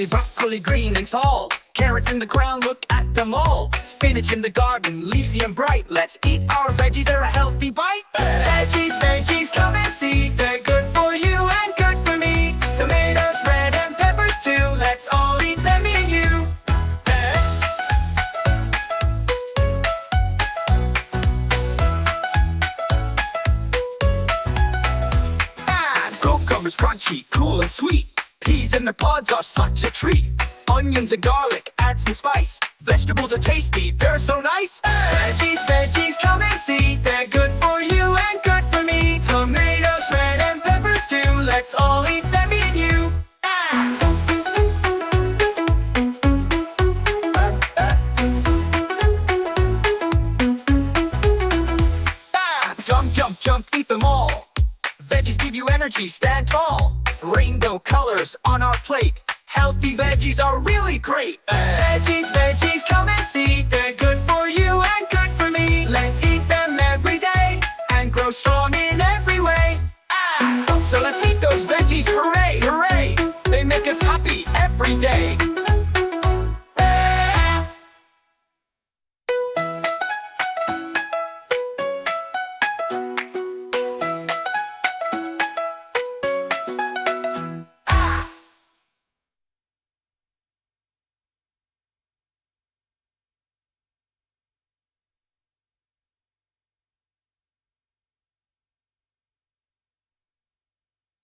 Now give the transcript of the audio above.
broccoli, green and tall. Carrots in the ground, look at them all. Spinach in the garden, leafy and bright. Let's eat our veggies, they're a healthy bite. Veggies, veggies, come and see. They're good for you and good for me. Tomatoes, red and peppers too. Let's all eat them, me and you. Cucumbers crunchy, cool and sweet. Peas in their pods are such a treat. Onions and garlic, add some spice. Vegetables are tasty, they're so nice. Veggies, veggies, come and see. They're good for you and good for me. Tomatoes, red and peppers too. Let's all eat them, me and you. Jump, jump, jump, eat them all. Veggies give you energy, stand tall. Rainbow colors on our plate. Healthy veggies are really great. Veggies, veggies, come and see. They're good for you and good for me. Let's eat them every day and grow strong in every way. So let's eat those veggies, hooray, hooray. They make us happy every day.